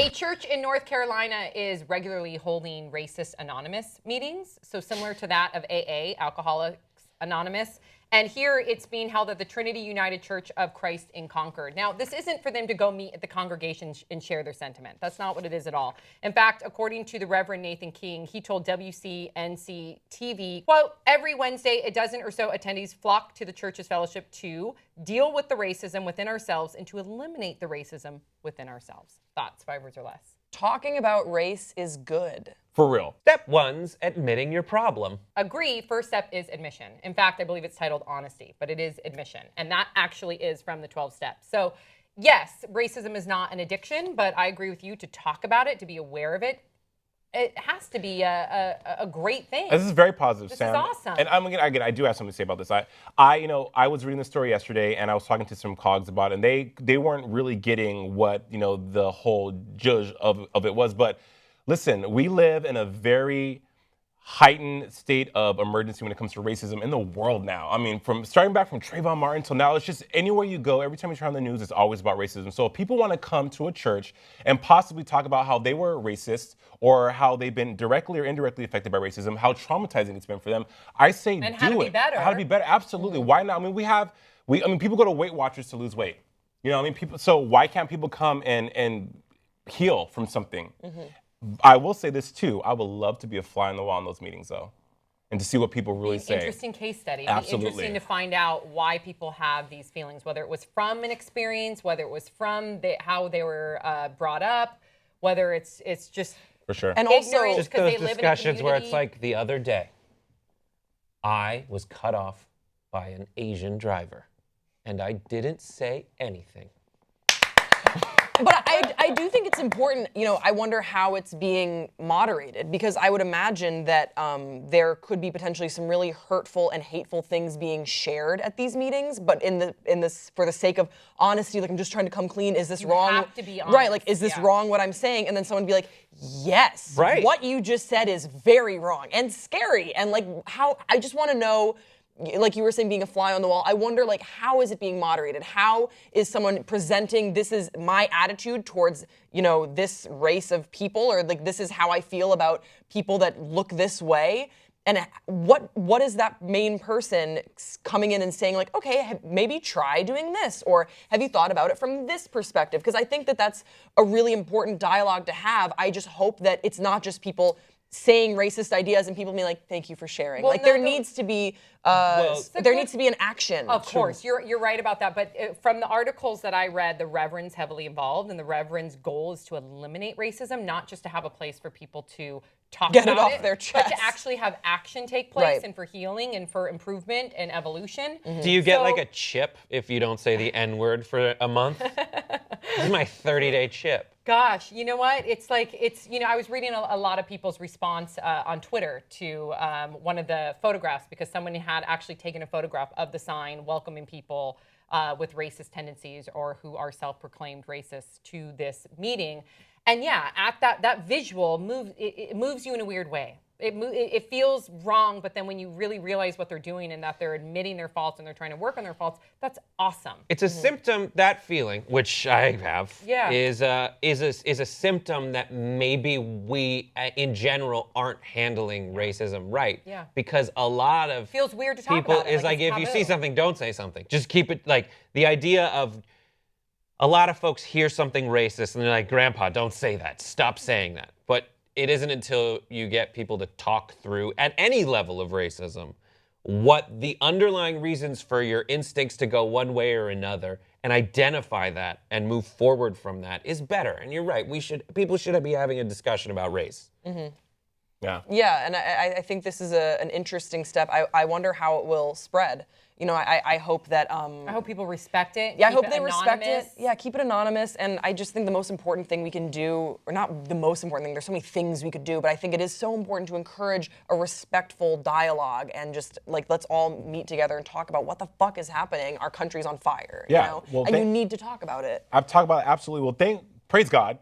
A church in North Carolina is regularly holding Racist Anonymous meetings, so similar to that of AA, Alcoholics Anonymous. And here it's being held at the Trinity United Church of Christ in Concord. Now, this isn't for them to go meet at the congregation and share their sentiment. That's not what it is at all. In fact, according to the Reverend Nathan King, he told WCNC TV, quote, every Wednesday, a dozen or so attendees flock to the church's fellowship to deal with the racism within ourselves and to eliminate the racism within ourselves. Thoughts, 5 words or less? Talking about race is good. For real. Step 1's admitting your problem. Agree. First step is admission. In fact, I believe it's titled honesty, but it is admission. And that actually is from the 12 steps. So yes, racism is not an addiction, but I agree with you to talk about it, to be aware of it. It has to be a great thing. This is very positive, Sam. This is awesome. And I do have something to say about this. I was reading the story yesterday, and I was talking to some colleagues about it, and they weren't really getting what, the whole judge of it was. But listen, we live in a very heightened state of emergency when it comes to racism in the world now. I mean, starting back from Trayvon Martin till now, it's just anywhere you go, every time you turn on the news, it's always about racism. So if people want to come to a church and possibly talk about how they were racist or how they've been directly or indirectly affected by racism, how traumatizing it's been for them, I say do it. And how to be better. How to be better, absolutely. Mm-hmm. Why not? I mean, people go to Weight Watchers to lose weight. So why can't people come and heal from something? Mm-hmm. I will say this too. I would love to be a fly on the wall in those meetings, though, and to see what people really say. Interesting case study. Absolutely. Interesting to find out why people have these feelings, whether it was from an experience, whether it was from how they were brought up, whether it's just for sure. And also just those discussions where it's like the other day, I was cut off by an Asian driver, and I didn't say anything. But I do think it's important, I wonder how it's being moderated, because I would imagine that there could be potentially some really hurtful and hateful things being shared at these meetings, but for the sake of honesty, like I'm just trying to come clean, is this wrong? You have to be honest. Right, like is this wrong what I'm saying? And then someone would be like, yes, right. What you just said is very wrong and scary. And like I just want to know, like you were saying, being a fly on the wall, I wonder, like, how is it being moderated? How is someone presenting, this is my attitude towards, this race of people, or like, this is how I feel about people that look this way? And what is that main person coming in and saying, like, okay, maybe try doing this, or have you thought about it from this perspective? Because I think that that's a really important dialogue to have. I just hope that it's not just people saying racist ideas and people being like, thank you for sharing. Well, there needs to be needs to be an action. Of course, you're right about that. But from the articles that I read, the Reverend's heavily involved, and the Reverend's goal is to eliminate racism, not just to have a place for people to talk Get about it off their chest, but to actually have action take place, right. And for healing and for improvement and evolution. Mm-hmm. Do you get like a chip if you don't say the N-word for a month? This is my 30-day chip. Gosh, you know what? I was reading a lot of people's response on Twitter to one of the photographs, because someone had actually taken a photograph of the sign welcoming people with racist tendencies or who are self-proclaimed racists to this meeting. And yeah, at that visual it moves you in a weird way. It feels wrong, but then when you really realize what they're doing and that they're admitting their faults and they're trying to work on their faults, that's awesome. It's a symptom, that feeling, which I have, is a symptom that maybe we, in general, aren't handling racism right. Yeah. Because a lot of feels weird to talk people about it, is like if taboo. you see something, don't say something. Just keep it, like, the idea of a lot of folks hear something racist and they're like, Grandpa, don't say that. Stop saying that. But it isn't until you get people to talk through, at any level of racism, what the underlying reasons for your instincts to go one way or another, and identify that and move forward from that is better. And you're right, people should be having a discussion about race. Mm-hmm. Yeah. Yeah, and I think this is an interesting step. I wonder how it will spread. I hope that... I hope people respect it. Yeah, I hope they respect it. Yeah, keep it anonymous. And I just think the most important thing we can do, or not the most important thing, there's so many things we could do, but I think it is so important to encourage a respectful dialogue and just, like, let's all meet together and talk about what the fuck is happening. Our country's on fire, Yeah, Well, and you need to talk about it. I've talked about it, absolutely. Well, praise God.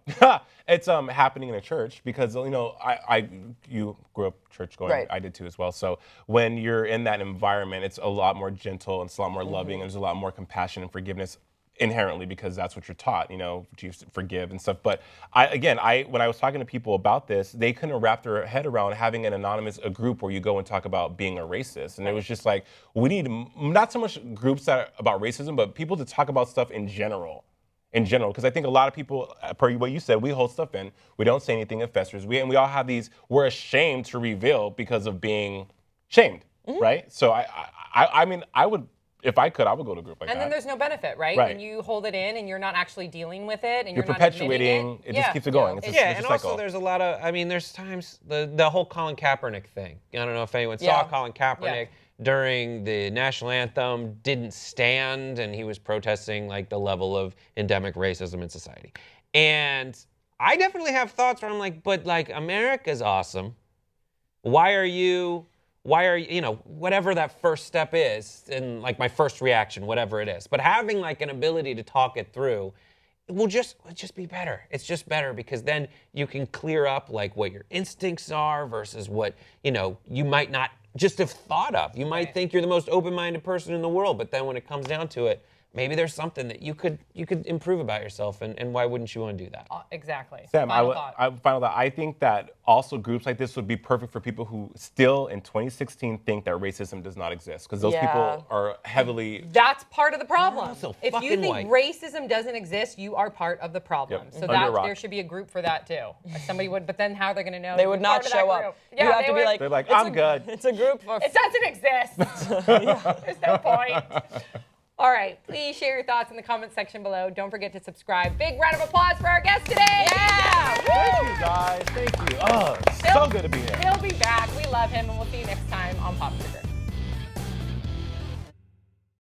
It's happening in a church because, you grew up church going. Right. I did too as well. So when you're in that environment, it's a lot more gentle and it's a lot more loving and there's a lot more compassion and forgiveness inherently because that's what you're taught, to forgive and stuff. But when I was talking to people about this, they couldn't wrap their head around having a group where you go and talk about being a racist. And it was just like, we need not so much groups that are about racism, but people to talk about stuff in general. Because I think a lot of people, per what you said, we hold stuff in. We don't say anything that festers. And we all have we're ashamed to reveal because of being shamed, right? So I mean, if I could, I would go to a group like that. And then there's no benefit, right? Right. When you hold it in and you're not actually dealing with it and You're not admitting perpetuating, it just keeps it going. It's Yeah, a and cycle. also there's a lot of, there's times, the whole Colin Kaepernick thing. I don't know if anyone saw Colin Kaepernick during the national anthem, didn't stand, and he was protesting like the level of endemic racism in society. And I definitely have thoughts where I'm like, but like America's awesome. Why are you, whatever that first step is, and like my first reaction, whatever it is. But having like an ability to talk it through, it'll just be better. It's just better because then you can clear up like what your instincts are versus what, you might not just have thought of. You might think you're the most open-minded person in the world, but then when it comes down to it, maybe there's something that you could improve about yourself, and why wouldn't you want to do that? Exactly. Sam, Final thought. I think that also groups like this would be perfect for people who still in 2016 think that racism does not exist, because those people are heavily. That's part of the problem. Also If you fucking think white. racism doesn't exist, you are part of the problem. Yep. So Under a that rock. there should be a group for that too. Like somebody would, but then how are they going to know? They you're would part not of that show group? up. Yeah, You have they to be would- like, They're like, "It's I'm a- good." It's a group for. It doesn't exist. There's no point. All right, please share your thoughts in the comment section below. Don't forget to subscribe. Big round of applause for our guest today. Yeah. Thank you, guys. Thank you. Oh, so good to be here. He'll be back. We love him, and we'll see you next time on Pop Sugar.